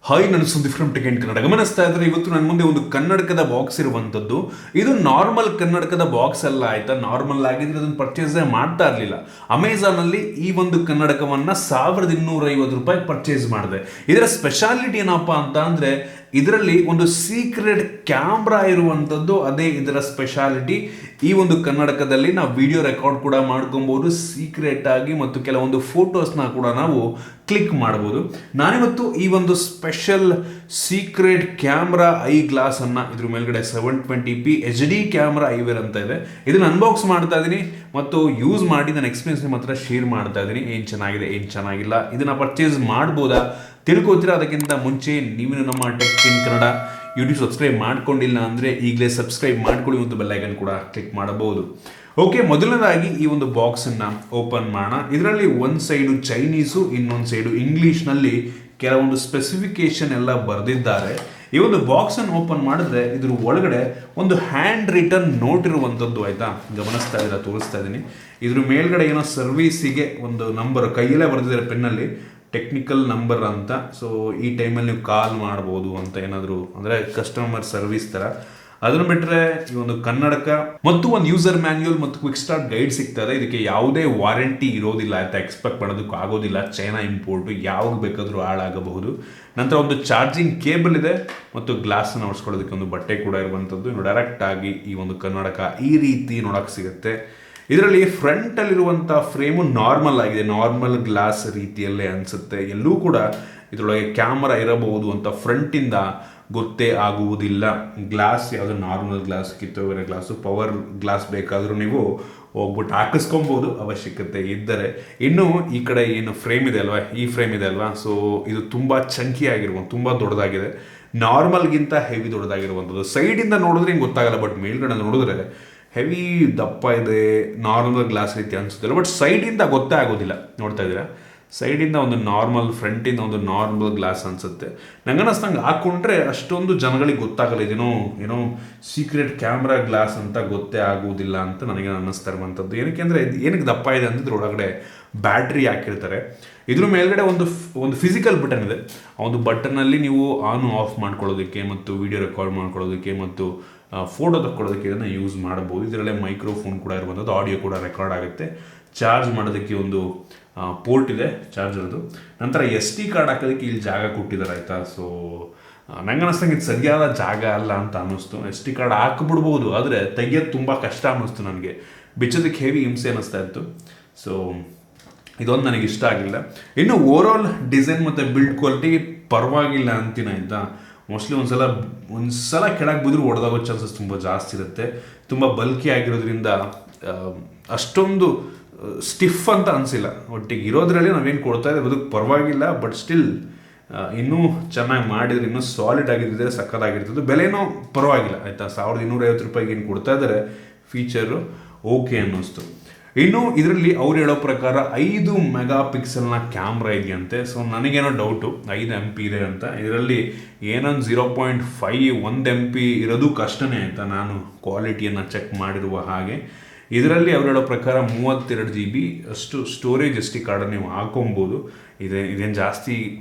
Hi, ನಾನು Sudeep from tech and Kannada. ಗಮನಿಸ್ತಾ ಇದ್ರೆ ಇವತ್ತು ನನ್ನ ಮುಂದೆ ಒಂದು ಕನ್ನಡಕದ ಬಾಕ್ಸ್ ಇರುವಂತದ್ದು. ಇದು ನಾರ್ಮಲ್ ಕನ್ನಡಕದ ಬಾಕ್ಸ್ ಅಲ್ಲ, ಆಯ್ತಾ. ನಾರ್ಮಲ್ ಆಗಿದ್ರೆ ಅದನ್ನು ಪರ್ಚೇಸ್ ಮಾಡ್ತಾ ಇರಲಿಲ್ಲ. ಅಮೆಝಾನ್ ಅಲ್ಲಿ ಈ ಒಂದು ಕನ್ನಡಕವನ್ನ ₹1250 ಪರ್ಚೇಸ್ ಮಾಡಿದೆ. ಇದರ ಸ್ಪೆಷಾಲಿಟಿ ಏನಪ್ಪಾ ಅಂತ ಅಂದ್ರೆ ಇದರಲ್ಲಿ ಒಂದು ಸೀಕ್ರೆಟ್ ಕ್ಯಾಮ್ರಾ ಇರುವಂತದ್ದು. ಅದೇ ಇದರ ಸ್ಪೆಷಾಲಿಟಿ. ಈ ಒಂದು ಕನ್ನಡಕದಲ್ಲಿ ನಾವು ವಿಡಿಯೋ ರೆಕಾರ್ಡ್ ಕೂಡ ಮಾಡ್ಕೊಬಹುದು ಸೀಕ್ರೆಟ್ ಆಗಿ, ಮತ್ತು ಕೆಲವೊಂದು ಫೋಟೋಸ್ನ ಕೂಡ ನಾವು ಕ್ಲಿಕ್ ಮಾಡಬಹುದು. ನಾನಿವತ್ತು ಈ ಒಂದು special secret camera I glass ಅನ್ನ, ಇದ್ರ ಮೇಲ್ಗಡೆ 720p HD ಕ್ಯಾಮ್ರಾ ಐವೇರ್ ಅಂತ ಇದೆ, ಇದನ್ನ ಅನ್ಬಾಕ್ಸ್ ಮಾಡ್ತಾ ಇದ್ದೀನಿ ಮತ್ತು ಯೂಸ್ ಮಾಡಿ ನನ್ನ ಎಕ್ಸ್ಪೀರಿಯನ್ಸ್ ನಿಮ್ಮ ಹತ್ರ ಶೇರ್ ಮಾಡ್ತಾ ಇದ್ದೀನಿ. ಏನು ಚೆನ್ನಾಗಿದೆ, ಏನು ಚೆನ್ನಾಗಿಲ್ಲ, ಇದನ್ನ ಪರ್ಚೇಸ್ ಮಾಡ್ಬೋದಾ ತಿಳ್ಕೊತೀರಾ. ಅದಕ್ಕಿಂತ ಮುಂಚೆ ನೀವು ನಮ್ಮ tech in Kannada YouTube subscribe ಮಾಡ್ಕೊಂಡಿಲ್ಲ ಅಂದರೆ ಈಗಲೇ ಸಬ್ಸ್ಕ್ರೈಬ್ ಮಾಡ್ಕೊಳ್ಳಿ ಮತ್ತು ಬೆಲ್ ಐಕನ್ ಕೂಡ ಕ್ಲಿಕ್ ಮಾಡಬಹುದು. ಓಕೆ, ಮೊದಲನೇದಾಗಿ ಈ ಒಂದು ಬಾಕ್ಸನ್ನು ಓಪನ್ ಮಾಡೋಣ. ಇದರಲ್ಲಿ ಒಂದು ಸೈಡು ಚೈನೀಸು, ಇನ್ನೊಂದು ಸೈಡು ಇಂಗ್ಲೀಷ್ನಲ್ಲಿ ಕೆಲವೊಂದು ಸ್ಪೆಸಿಫಿಕೇಶನ್ ಎಲ್ಲ ಬರೆದಿದ್ದಾರೆ. ಈ ಒಂದು ಬಾಕ್ಸನ್ನು ಓಪನ್ ಮಾಡಿದ್ರೆ ಇದ್ರ ಒಳಗಡೆ ಒಂದು ಹ್ಯಾಂಡ್ ರಿಟರ್ನ್ ನೋಟ್ ಇರುವಂಥದ್ದು, ಆಯಿತಾ. ಗಮನಿಸ್ತಾ ಇದ್ದೀರಾ, ತೋರಿಸ್ತಾ ಇದ್ದೀನಿ. ಇದ್ರ ಮೇಲ್ಗಡೆ ಏನೋ ಸರ್ವೀಸಿಗೆ ಒಂದು ನಂಬರ್ ಕೈಯಲ್ಲೇ ಬರೆದಿದ್ದಾರೆ ಪೆನ್ನಲ್ಲಿ, ಟೆಕ್ನಿಕಲ್ ನಂಬರ್ ಅಂತ. ಸೊ ಈ ಟೈಮಲ್ಲಿ ನೀವು ಕಾಲ್ ಮಾಡ್ಬೋದು ಅಂತ, ಏನಾದರೂ ಅಂದರೆ ಕಸ್ಟಮರ್ ಸರ್ವಿಸ್ ಥರ. ಅದನ್ನು ಬಿಟ್ಟರೆ ಈ ಒಂದು ಕನ್ನಡಕ ಮತ್ತು ಒಂದು ಯೂಸರ್ ಮ್ಯಾನ್ಯುಯಲ್ ಮತ್ತು ಕ್ವಿಕ್ ಸ್ಟಾರ್ಟ್ ಗೈಡ್ ಸಿಗ್ತದೆ. ಇದಕ್ಕೆ ಯಾವುದೇ ವಾರಂಟಿ ಇರೋದಿಲ್ಲ, ಆಯ್ತಾ. ಎಕ್ಸ್ಪೆಕ್ಟ್ ಮಾಡೋದಕ್ಕೂ ಆಗೋದಿಲ್ಲ. ಚೈನಾ ಇಂಪೋರ್ಟು, ಯಾವಾಗ ಬೇಕಾದರೂ ಹಾಳಾಗಬಹುದು. ನಂತರ ಒಂದು ಚಾರ್ಜಿಂಗ್ ಕೇಬಲ್ ಇದೆ ಮತ್ತು ಗ್ಲಾಸನ್ನು ಒರೆಸ್ಕೊಳ್ಳೋದಕ್ಕೆ ಒಂದು ಬಟ್ಟೆ ಕೂಡ ಇರುವಂಥದ್ದು. ಇನ್ನು ಡೈರೆಕ್ಟ್ ಆಗಿ ಈ ಒಂದು ಕನ್ನಡಕ ಈ ರೀತಿ ನೋಡೋಕೆ ಸಿಗುತ್ತೆ. ಇದರಲ್ಲಿ ಫ್ರಂಟಲ್ಲಿರುವಂಥ ಫ್ರೇಮು ನಾರ್ಮಲ್ ಆಗಿದೆ, ನಾರ್ಮಲ್ ಗ್ಲಾಸ್ ರೀತಿಯಲ್ಲೇ ಅನಿಸುತ್ತೆ. ಎಲ್ಲೂ ಕೂಡ ಇದರೊಳಗೆ ಕ್ಯಾಮರಾ ಇರಬಹುದು ಅಂತ ಫ್ರಂಟಿಂದ ಗೊತ್ತೇ ಆಗುವುದಿಲ್ಲ. ಗ್ಲಾಸ್ ಯಾವುದು ನಾರ್ಮಲ್ ಗ್ಲಾಸ್, ಕಿತ್ತೋಗಿರೋ ಗ್ಲಾಸು. ಪವರ್ ಗ್ಲಾಸ್ ಬೇಕಾದರೂ ನೀವು ಹೋಗ್ಬಿಟ್ಟು ಹಾಕಿಸ್ಕೊಬೋದು ಅವಶ್ಯಕತೆ ಇದ್ದರೆ. ಇನ್ನು ಈ ಕಡೆ ಏನು ಫ್ರೇಮ್ ಇದೆ ಅಲ್ವಾ, ಈ ಫ್ರೇಮ್ ಇದೆ ಅಲ್ವಾ, ಸೊ ಇದು ತುಂಬ ಚಂಕಿ ಆಗಿರುವಂಥ, ತುಂಬ ದೊಡ್ಡದಾಗಿದೆ. ನಾರ್ಮಲ್ಗಿಂತ ಹೆವಿ ದೊಡ್ಡದಾಗಿರುವಂಥದ್ದು. ಸೈಡಿಂದ ನೋಡಿದ್ರೆ ಹಿಂಗೆ ಗೊತ್ತಾಗಲ್ಲ, ಬಟ್ ಮೇಲ್ಗಡೆ ನೋಡಿದ್ರೆ ಹೆವಿ ದಪ್ಪ ಇದೆ, ನಾರ್ಮಲ್ ಗ್ಲಾಸ್ ರೀತಿ ಅನಿಸುತ್ತಿಲ್ಲ. ಬಟ್ ಸೈಡಿಂದ ಗೊತ್ತೇ ಆಗೋದಿಲ್ಲ. ನೋಡ್ತಾ ಇದ್ದೀರಾ, ಸೈಡಿಂದ ಒಂದು ನಾರ್ಮಲ್, ಫ್ರಂಟಿಂದ ಒಂದು ನಾರ್ಮಲ್ ಗ್ಲಾಸ್ ಅನಿಸುತ್ತೆ. ನಂಗೆ ಅನ್ನಿಸ್ತಂಗೆ ಹಾಕ್ಕೊಂಡ್ರೆ ಅಷ್ಟೊಂದು ಜನಗಳಿಗೆ ಗೊತ್ತಾಗಲ್ಲ ಇದೇನೋ ಏನೋ ಸೀಕ್ರೆಟ್ ಕ್ಯಾಮ್ರಾ ಗ್ಲಾಸ್ ಅಂತ ಗೊತ್ತೇ ಆಗುವುದಿಲ್ಲ ಅಂತ ನನಗೆ ಅನ್ನಿಸ್ತಾ ಇರುವಂಥದ್ದು. ಏನಕ್ಕೆ ಅಂದರೆ ಏನಕ್ಕೆ ದಪ್ಪ ಇದೆ ಅಂದರೆ ಒಳಗಡೆ ಬ್ಯಾಟ್ರಿ ಹಾಕಿರ್ತಾರೆ. ಇದ್ರ ಮೇಲ್ಗಡೆ ಒಂದು ಫಿಸಿಕಲ್ ಬಟನ್ ಇದೆ. ಆ ಒಂದು ಬಟನ್ನಲ್ಲಿ ನೀವು ಆನ್ ಆಫ್ ಮಾಡ್ಕೊಳ್ಳೋದಕ್ಕೆ ಮತ್ತು ವಿಡಿಯೋ ರೆಕಾರ್ಡ್ ಮಾಡ್ಕೊಳ್ಳೋದಕ್ಕೆ ಮತ್ತು ಫೋಟೋ ತಕ್ಕೊಳ್ಳೋದಕ್ಕೆ ಇದನ್ನು ಯೂಸ್ ಮಾಡಬಹುದು. ಇದರಲ್ಲೇ ಮೈಕ್ರೋಫೋನ್ ಕೂಡ ಇರುವಂಥದ್ದು, ಆಡಿಯೋ ಕೂಡ ರೆಕಾರ್ಡ್ ಆಗುತ್ತೆ. ಚಾರ್ಜ್ ಮಾಡೋದಕ್ಕೆ ಒಂದು ಪೋರ್ಟ್ ಇದೆ ಚಾರ್ಜರ್ದು. ನಂತರ SD ಕಾರ್ಡ್ ಹಾಕೋದಕ್ಕೆ ಇಲ್ಲಿ ಜಾಗ ಕೊಟ್ಟಿದ್ದಾರೆ, ಆಯಿತಾ. ಸೊ ನಂಗೆ ಅನ್ನಿಸ್ತಂಗೆ ಇದು ಸರಿಯಾದ ಜಾಗ ಅಲ್ಲ ಅಂತ ಅನ್ನಿಸ್ತು. SD ಕಾರ್ಡ್ ಹಾಕಿಬಿಡ್ಬೋದು, ಆದರೆ ತೆಗಿಯೋದು ತುಂಬ ಕಷ್ಟ ಅನ್ನಿಸ್ತು ನನಗೆ. ಬಿಚ್ಚೋದಕ್ಕೆ ಹೆವಿ ಹಿಂಸೆ ಅನ್ನಿಸ್ತಾ ಇತ್ತು. ಸೊ ಇದೊಂದು ನನಗೆ ಇಷ್ಟ ಆಗಿಲ್ಲ. ಇನ್ನು ಓವರ್ ಆಲ್ ಡಿಸೈನ್ ಮತ್ತು ಬಿಲ್ಡ್ ಕ್ವಾಲಿಟಿ ಪರವಾಗಿಲ್ಲ ಅಂತೀನಿ, ಆಯಿತಾ. ಮೋಸ್ಟ್ಲಿ ಒಂದ್ಸಲ ಕೆಳಗೆ ಬಿದ್ದರೂ ಹೊಡೆದಾಗೋ ಚಾನ್ಸಸ್ ತುಂಬ ಜಾಸ್ತಿ ಇರುತ್ತೆ. ತುಂಬ ಬಲ್ಕಿ ಆಗಿರೋದ್ರಿಂದ ಅಷ್ಟೊಂದು ಸ್ಟಿಫ್ ಅಂತ ಅನಿಸಿಲ್ಲ. ಒಟ್ಟಿಗೆ ಇರೋದ್ರಲ್ಲಿ ನಾವೇನು ಕೊಡ್ತಾ ಇದ್ದೀವಿ ಅದಕ್ಕೆ ಪರವಾಗಿಲ್ಲ. ಬಟ್ ಸ್ಟಿಲ್ ಇನ್ನೂ ಚೆನ್ನಾಗಿ ಮಾಡಿದ್ರೆ, ಇನ್ನೂ ಸಾಲಿಡ್ ಆಗಿದ್ದರೆ ಸಕ್ಕತ್ತಾಗಿರ್ತದೆ. ಬೆಲೆನೂ ಪರವಾಗಿಲ್ಲ, ಆಯಿತಾ. ₹1250 ಏನು ಕೊಡ್ತಾ ಇದ್ದಾರೆ. ಫೀಚರು ಓಕೆ ಅನ್ನಿಸ್ತು. ಇನ್ನು ಇದರಲ್ಲಿ ಅವ್ರು ಹೇಳೋ ಪ್ರಕಾರ 5 ಮೆಗಾ ಪಿಕ್ಸೆಲ್ನ ಕ್ಯಾಮ್ರಾ ಇದೆಯಂತೆ. ಸೊ ನನಗೇನೋ ಡೌಟು, 5 MP ಇದೆ ಅಂತ. ಇದರಲ್ಲಿ ಏನೊಂದು 0.5 MP ಇರೋದು ಕಷ್ಟನೇ, ಆಯಿತಾ. ನಾನು ಕ್ವಾಲಿಟಿಯನ್ನು ಚೆಕ್ ಮಾಡಿರುವ ಹಾಗೆ ಇದರಲ್ಲಿ ಅವ್ರು ಹೇಳೋ ಪ್ರಕಾರ 32 GB ಅಷ್ಟು ಸ್ಟೋರೇಜ್ SD ಕಾರ್ಡನ್ನು ನೀವು ಹಾಕೊಬೋದು. ಇದೇನು ಜಾಸ್ತಿ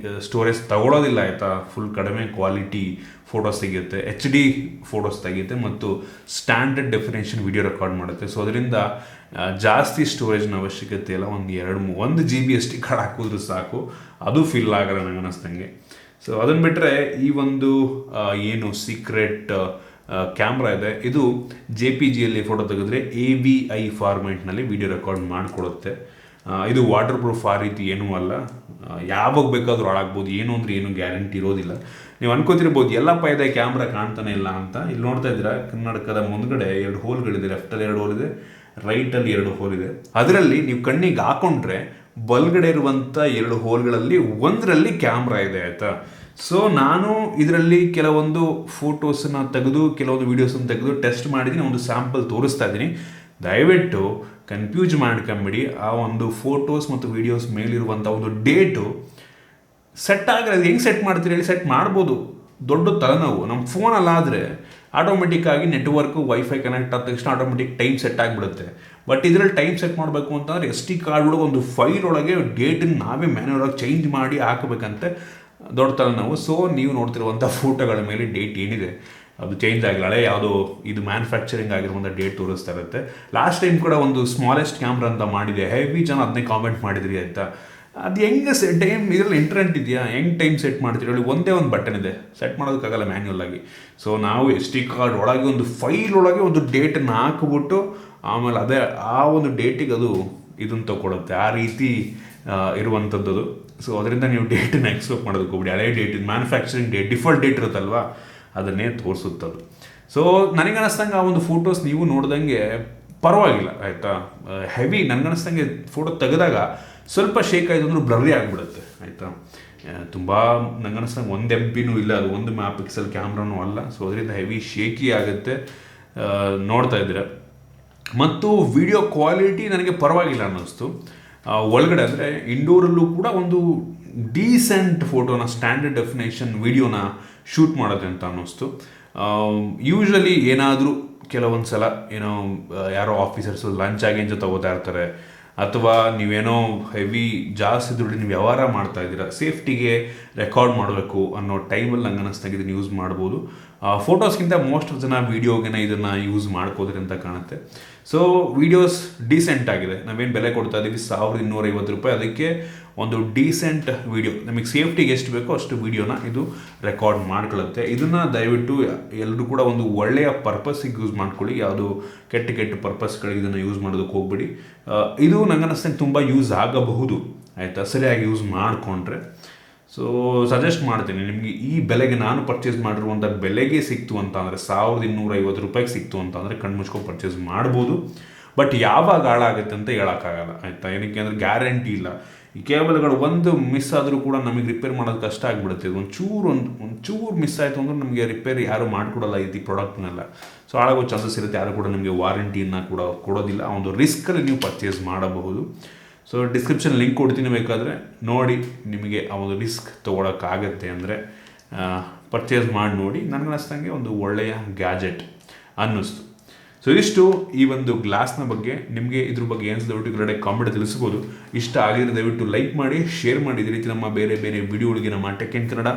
ಸ್ಟೋರೇಜ್ ತಗೊಳ್ಳೋದಿಲ್ಲ, ಆಯಿತಾ. ಫುಲ್ ಕಡಿಮೆ ಕ್ವಾಲಿಟಿ ಫೋಟೋಸ್ ತೆಗೆಯುತ್ತೆ, HD ಫೋಟೋಸ್ ತೆಗೆಯುತ್ತೆ ಮತ್ತು ಸ್ಟ್ಯಾಂಡರ್ಡ್ ಡೆಫಿನೇಷನ್ ವಿಡಿಯೋ ರೆಕಾರ್ಡ್ ಮಾಡುತ್ತೆ. ಸೊ ಅದರಿಂದ ಜಾಸ್ತಿ ಸ್ಟೋರೇಜ್ನ ಅವಶ್ಯಕತೆ ಇಲ್ಲ. 1 GB SD ಕಾರ್ಡ್ ಹಾಕಿದ್ರು ಸಾಕು, ಅದು ಫಿಲ್ ಆಗಲ್ಲ ನಂಗೆ ಅನ್ನಿಸ್ದಂಗೆ. ಸೊ ಅದನ್ನು ಬಿಟ್ಟರೆ ಈ ಒಂದು ಏನು ಸೀಕ್ರೆಟ್ ಕ್ಯಾಮ್ರಾ ಇದೆ, ಇದು JPGಯಲ್ಲಿ ಫೋಟೋ ತೆಗೆದ್ರೆ AVI ಫಾರ್ಮ್ಯಾಟ್ನಲ್ಲಿ ವಿಡಿಯೋ ರೆಕಾರ್ಡ್ ಮಾಡಿಕೊಡುತ್ತೆ. ಇದು ವಾಟರ್ ಪ್ರೂಫ್ ಆ ರೀತಿ ಏನೂ ಅಲ್ಲ, ಯಾವಾಗ ಬೇಕಾದರೂ ಹಾಳಾಗ್ಬೋದು. ಏನು ಅಂದರೆ ಏನು ಗ್ಯಾರಂಟಿ ಇರೋದಿಲ್ಲ. ನೀವು ಅನ್ಕೋತಿರ್ಬೋದು ಎಲ್ಲಪ್ಪ ಇದೆ ಕ್ಯಾಮ್ರಾ ಕಾಣ್ತಾನೆ ಇಲ್ಲ ಅಂತ. ಇಲ್ಲಿ ನೋಡ್ತಾ ಇದ್ದೀರಾ, ಕನ್ನಡಕದ ಮುಂದ್ಗಡೆ 2 ಹೋಲ್ಗಳಿದೆ. ಲೆಫ್ಟಲ್ಲಿ 2 ಹೋಲ್ ಇದೆ, ರೈಟಲ್ಲಿ 2 ಹೋಲ್ ಇದೆ. ಅದರಲ್ಲಿ ನೀವು ಕಣ್ಣಿಗೆ ಹಾಕೊಂಡ್ರೆ ಬಲ್ಗಡೆ ಇರುವಂಥ 2 ಹೋಲ್ಗಳಲ್ಲಿ ಒಂದರಲ್ಲಿ ಕ್ಯಾಮ್ರಾ ಇದೆ, ಆಯಿತಾ. ಸೊ ನಾನು ಇದರಲ್ಲಿ ಕೆಲವೊಂದು ಫೋಟೋಸನ್ನು ತೆಗೆದು, ಕೆಲವೊಂದು ವೀಡಿಯೋಸನ್ನು ತೆಗೆದು ಟೆಸ್ಟ್ ಮಾಡಿದ್ದೀನಿ. ಒಂದು ಸ್ಯಾಂಪಲ್ ತೋರಿಸ್ತಾ ಇದ್ದೀನಿ. ದಯವಿಟ್ಟು ಕನ್ಫ್ಯೂಸ್ ಮಾಡ್ಕೊಂಬಿಡಿ. ಆ ಒಂದು ಫೋಟೋಸ್ ಮತ್ತು ವೀಡಿಯೋಸ್ ಮೇಲಿರುವಂಥ ಒಂದು ಡೇಟು ಸೆಟ್ ಆಗಿರೋದು ಹೆಂಗೆ ಸೆಟ್ ಮಾಡ್ತೀರಿ ಹೇಳಿ. ಸೆಟ್ ಮಾಡ್ಬೋದು, ದೊಡ್ಡ ತಲೆನೋವು. ನಮ್ಮ ಫೋನಲ್ಲಾದರೆ ಆಟೋಮೆಟಿಕ್ಕಾಗಿ ನೆಟ್ವರ್ಕು ವೈಫೈ ಕನೆಕ್ಟ್ ಆದ ತಕ್ಷಣ ಆಟೋಮೆಟಿಕ್ ಟೈಮ್ ಸೆಟ್ ಆಗಿಬಿಡುತ್ತೆ. ಬಟ್ ಇದರಲ್ಲಿ ಟೈಮ್ ಸೆಟ್ ಮಾಡಬೇಕು ಅಂತಂದರೆ SD ಕಾರ್ಡ್ ಒಳಗೆ ಒಂದು ಫೈಲ್ ಒಳಗೆ ಡೇಟನ್ನು ನಾವೇ ಮ್ಯಾನ್ಯುವಲ್ ಆಗಿ ಚೇಂಜ್ ಮಾಡಿ ಹಾಕಬೇಕಂತೆ. ದೊಡ್ಡ ತಲೆನೋವು. ಸೊ ನೀವು ನೋಡ್ತಿರುವಂಥ ಫೋಟೋಗಳ ಮೇಲೆ ಡೇಟ್ ಏನಿದೆ ಅದು ಚೇಂಜ್ ಆಗಿಲ್ಲ, ಹಳೆ ಯಾವುದೋ ಇದು ಮ್ಯಾನುಫ್ಯಾಕ್ಚರಿಂಗ್ ಆಗಿರುವಂಥ ಡೇಟ್ ತೋರಿಸ್ತಾ ಇರುತ್ತೆ. ಲಾಸ್ಟ್ ಟೈಮ್ ಕೂಡ ಒಂದು ಸ್ಮಾಲೆಸ್ಟ್ ಕ್ಯಾಮ್ರಾ ಅಂತ ಮಾಡಿದೆ, ಹೆವಿ ಜನ ಅದನ್ನೇ ಕಾಮೆಂಟ್ ಮಾಡಿದ್ರಿ ಆಯಿತಾ. ಅದು ಹೆಂಗೆ ಟೈಮ್ ಇದರಲ್ಲಿ ಇಂಟರ್ನೆಟ್ ಇದೆಯಾ, ಹೆಂಗೆ ಟೈಮ್ ಸೆಟ್ ಮಾಡ್ತೀರಿ ಹೇಳಿ, ಒಂದೇ ಒಂದು ಬಟನ್ ಇದೆ, ಸೆಟ್ ಮಾಡೋದಕ್ಕಾಗಲ್ಲ ಮ್ಯಾನ್ಯುವಲ್ ಆಗಿ. ಸೊ ನಾವು SD ಕಾರ್ಡ್ ಒಳಗೆ ಒಂದು ಫೈಲ್ ಒಳಗೆ ಒಂದು ಡೇಟನ್ನು ಹಾಕಿಬಿಟ್ಟು ಆಮೇಲೆ ಅದೇ ಆ ಒಂದು ಡೇಟಿಗೆ ಅದು ಇದನ್ನು ತಗೊಳುತ್ತೆ, ಆ ರೀತಿ ಇರುವಂಥದ್ದು. ಸೊ ಅದರಿಂದ ನೀವು ಡೇಟನ್ನು ಎಕ್ಸ್ಪೆಕ್ಟ್ ಮಾಡೋದಕ್ಕೆ ಹೋಗ್ಬಿಡಿ. ಹಳೆ date manufacturing date default date ಇರುತ್ತಲ್ವ ಅದನ್ನೇ ತೋರಿಸುತ್ತದು. ಸೊ ನನಗನ್ನಿಸ್ದಂಗೆ ಆ ಒಂದು ಫೋಟೋಸ್ ನೀವು ನೋಡ್ದಂಗೆ ಪರವಾಗಿಲ್ಲ ಆಯಿತಾ, ಹೆವಿ ನನಗನ್ನಿಸ್ದಂಗೆ ಫೋಟೋ ತೆಗೆದಾಗ ಸ್ವಲ್ಪ ಶೇಕ್ ಆಯಿತು ಅಂದ್ರೆ ಬ್ಲರ್ರಿ ಆಗಿಬಿಡುತ್ತೆ ಆಯಿತಾ. ತುಂಬ ನನಗನ್ನಿಸ್ದಂಗೆ 1 MB ಇಲ್ಲ, ಅದು 1 MP ಕ್ಯಾಮ್ರಾನೂ ಅಲ್ಲ. ಸೊ ಅದರಿಂದ ಹೆವಿ ಶೇಕಿ ಆಗುತ್ತೆ ನೋಡ್ತಾ ಇದ್ದೀರ. ಮತ್ತು ವಿಡಿಯೋ ಕ್ವಾಲಿಟಿ ನನಗೆ ಪರವಾಗಿಲ್ಲ ಅನ್ನಿಸ್ತು. ಒಳಗಡೆ ಅಂದರೆ ಇಂಡೋರಲ್ಲೂ ಕೂಡ ಒಂದು ಡೀಸೆಂಟ್ ಫೋಟೋನ ಸ್ಟ್ಯಾಂಡರ್ಡ್ ಡೆಫಿನೇಷನ್ ವಿಡಿಯೋನ ಶೂಟ್ ಮಾಡೋದು ಅಂತ ಅನ್ನಿಸ್ತು. ಯೂಶ್ವಲಿ ಏನಾದರೂ ಕೆಲವೊಂದು ಸಲ ಏನೋ ಯಾರೋ ಆಫೀಸರ್ಸು ಲಂಚ್ ಆಗಿ ಏನು ತಗೋತಾ ಇರ್ತಾರೆ, ಅಥವಾ ನೀವೇನೋ ಹೆವಿ ಜಾಸ್ತಿ ದುಡ್ಡು ನೀವು ವ್ಯವಹಾರ ಮಾಡ್ತಾ ಇದ್ದೀರಾ, ಸೇಫ್ಟಿಗೆ ರೆಕಾರ್ಡ್ ಮಾಡಬೇಕು ಅನ್ನೋ ಟೈಮಲ್ಲಿ ನಂಗೆ ಅನ್ನಿಸ್ದಂಗೆ ಇದನ್ನು ಯೂಸ್ ಮಾಡ್ಬೋದು. ಫೋಟೋಸ್ಗಿಂತ ಮೋಸ್ಟ್ ಆಫ್ ಜನ ವೀಡಿಯೋಗೆ ಇದನ್ನು ಯೂಸ್ ಮಾಡ್ಕೋದ್ರಿ ಅಂತ ಕಾಣುತ್ತೆ. ಸೊ ವೀಡಿಯೋಸ್ ಡೀಸೆಂಟ್ ಆಗಿದೆ. ನಾವೇನು ಬೆಲೆ ಕೊಡ್ತಾ ಇದ್ದೀವಿ ₹1250, ಅದಕ್ಕೆ ಒಂದು ಡೀಸೆಂಟ್ ವೀಡಿಯೋ ನಮಗೆ ಸೇಫ್ಟಿಗೆ ಎಷ್ಟು ಬೇಕೋ ಅಷ್ಟು ವೀಡಿಯೋನ ಇದು ರೆಕಾರ್ಡ್ ಮಾಡ್ಕೊಳ್ಳುತ್ತೆ. ಇದನ್ನು ದಯವಿಟ್ಟು ಎಲ್ಲರೂ ಕೂಡ ಒಂದು ಒಳ್ಳೆಯ ಪರ್ಪಸ್ಸಿಗೆ ಯೂಸ್ ಮಾಡ್ಕೊಳ್ಳಿ, ಯಾವುದು ಕೆಟ್ಟ ಪರ್ಪಸ್ಗಳಿಗೆ ಇದನ್ನು ಯೂಸ್ ಮಾಡೋದಕ್ಕೆ ಹೋಗ್ಬಿಡಿ. ಇದು ನಂಗೆ ಅನ್ನಿಸ್ತಂಗೆ ತುಂಬ ಯೂಸ್ ಆಗಬಹುದು ಆಯಿತಾ, ಸರಿಯಾಗಿ ಯೂಸ್ ಮಾಡಿಕೊಂಡ್ರೆ. ಸೊ ಸಜೆಸ್ಟ್ ಮಾಡ್ತೀನಿ ನಿಮಗೆ, ಈ ಬೆಲೆಗೆ ನಾನು ಪರ್ಚೇಸ್ ಮಾಡಿರುವಂಥ ಬೆಲೆಗೆ ಸಿಕ್ತು ಅಂತ ಅಂದರೆ ₹1250 ಸಿಕ್ತು ಅಂತ ಅಂದರೆ ಕಣ್ಮುಚ್ಕೊಂಡು ಪರ್ಚೇಸ್ ಮಾಡ್ಬೋದು. ಬಟ್ ಯಾವಾಗ ಹಾಳಾಗುತ್ತೆ ಅಂತ ಹೇಳೋಕ್ಕಾಗಲ್ಲ ಆಯಿತಾ, ಏನಕ್ಕೆ ಅಂದರೆ ಗ್ಯಾರಂಟಿ ಇಲ್ಲ. ಈ ಕೇಬಲ್ಗಳು ಒಂದು ಮಿಸ್ ಆದರೂ ಕೂಡ ನಮಗೆ ರಿಪೇರ್ ಮಾಡೋದು ಕಷ್ಟ ಆಗಿಬಿಡುತ್ತೆ. ಒಂಚೂರು ಮಿಸ್ ಆಯಿತು ಅಂದ್ರೆ ನಮಗೆ ರಿಪೇರಿ ಯಾರು ಮಾಡಿಕೊಡಲ್ಲ ಈ ಪ್ರಾಡಕ್ಟ್ನೆಲ್ಲ. ಸೊ ಹಾಳಾಗೋ ಚಾನ್ಸಸ್ ಇರುತ್ತೆ, ಯಾರು ಕೂಡ ನಿಮಗೆ ವಾರಂಟಿಯನ್ನು ಕೂಡ ಕೊಡೋದಿಲ್ಲ. ಆ ಒಂದು ರಿಸ್ಕಲ್ಲಿ ನೀವು ಪರ್ಚೇಸ್ ಮಾಡಬಹುದು. ಸೊ ಡಿಸ್ಕ್ರಿಪ್ಷನ್ ಲಿಂಕ್ ಕೊಡ್ತೀನಿ, ಬೇಕಾದರೆ ನೋಡಿ, ನಿಮಗೆ ಆ ಒಂದು ರಿಸ್ಕ್ ತೊಗೊಳಕ್ಕಾಗತ್ತೆ ಅಂದರೆ ಪರ್ಚೇಸ್ ಮಾಡಿ ನೋಡಿ. ನನಗನ್ನಿಸ್ದಂಗೆ ಒಂದು ಒಳ್ಳೆಯ ಗ್ಯಾಜೆಟ್ ಅನ್ನಿಸ್ತು. ಸೊ ಇಷ್ಟು ಈ ಒಂದು ಗ್ಲಾಸ್ನ ಬಗ್ಗೆ. ನಿಮಗೆ ಇದ್ರ ಬಗ್ಗೆ ಏನು ದಯವಿಟ್ಟು ಕೆಳಗಡೆ ಕಾಮೆಂಟ್ ತಿಳಿಸ್ಬೋದು. ಇಷ್ಟ ಆಗಿದ್ರೆ ದಯವಿಟ್ಟು ಲೈಕ್ ಮಾಡಿ, ಶೇರ್ ಮಾಡಿ. ಇದೇ ರೀತಿ ನಮ್ಮ ಬೇರೆ ವಿಡಿಯೋಗಳಿಗೆ ನಮ್ಮ tech in Kannada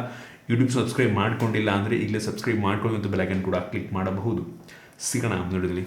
YouTube subscribe ಮಾಡ್ಕೊಂಡಿಲ್ಲ ಅಂದರೆ ಈಗಲೇ ಸಬ್ಸ್ಕ್ರೈಬ್ ಮಾಡ್ಕೊಳ್ಳಿ ಮತ್ತು ಬೆಲ್ ಐಕಾನ್ ಕೂಡ ಕ್ಲಿಕ್ ಮಾಡಬಹುದು. ಸಿಗೋಣ ನೋಡಿದ್ರಿ.